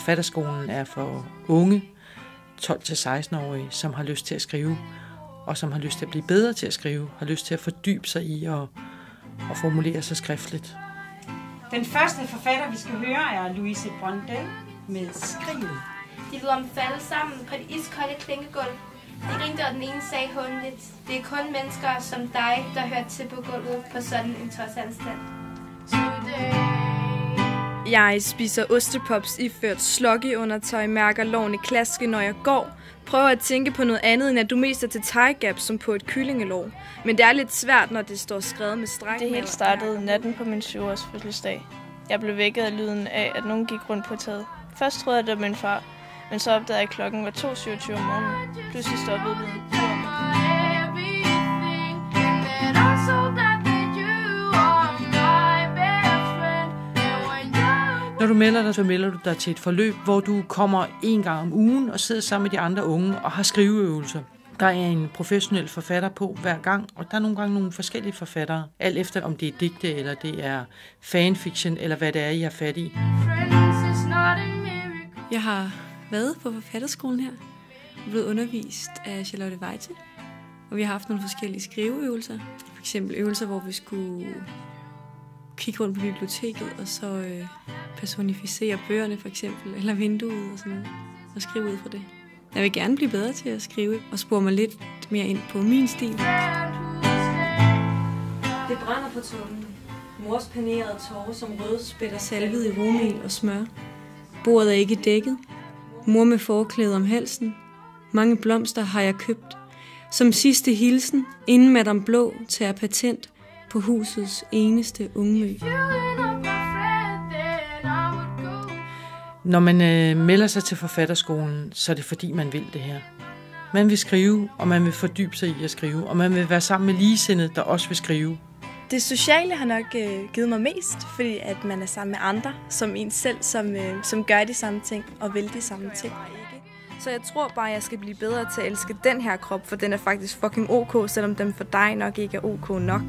Forfatterskolen er for unge, 12-16-årige, som har lyst til at skrive, og som har lyst til at blive bedre til at skrive, har lyst til at fordybe sig i og formulere sig skriftligt. Den første forfatter, vi skal høre, er Louise Brøndel med Skriget. De lod om falde sammen på det iskolde klingegulv. Det grinte og den ene sagde håndligt. Det er kun mennesker som dig, der hører til på gulvet på sådan en trodsandstand. Jeg spiser ostepops iført sloggy undertøj, mærker loven i klaske, når jeg går. Prøver at tænke på noget andet, end at du mest er til tie-gap som på et kyllingelår. Men det er lidt svært, når det står skrevet med stræk. Det hele startede natten på min 7-års fødselsdag. Jeg blev vækket af lyden af, at nogen gik rundt på taget. Først troede jeg, det var min far, men så opdagede jeg, at klokken var 2:27 om morgenen. Pludselig stoppede lyden. Når du melder dig, så melder du dig til et forløb, hvor du kommer en gang om ugen og sidder sammen med de andre unge og har skriveøvelser. Der er en professionel forfatter på hver gang, og der er nogle gange nogle forskellige forfattere. Alt efter om det er digte, eller det er fanfiction, eller hvad det er, I har fat i. Jeg har været på forfatterskolen her og blevet undervist af Charlotte Weite, og vi har haft nogle forskellige skriveøvelser. For eksempel øvelser, hvor vi skulle kigge rundt på biblioteket og så personificere bøgerne for eksempel, eller vinduet og sådan noget, og skrive ud fra det. Jeg vil gerne blive bedre til at skrive og spore mig lidt mere ind på min stil. Det brænder på tungen. Mors panerede tårer som rødspætter salvet i romel og smør. Bordet er ikke dækket. Mor med forklæde om halsen. Mange blomster har jeg købt. Som sidste hilsen, inden Madame Blå tager patent på husets eneste ungmø. Når man melder sig til forfatterskolen, så er det fordi, man vil det her. Man vil skrive, og man vil fordybe sig i at skrive, og man vil være sammen med ligesindede, der også vil skrive. Det sociale har nok givet mig mest, fordi at man er sammen med andre, som en selv, som gør de samme ting og vil de samme ting. Så jeg tror bare, at jeg skal blive bedre til at elske den her krop, for den er faktisk fucking ok, selvom den for dig nok ikke er ok nok.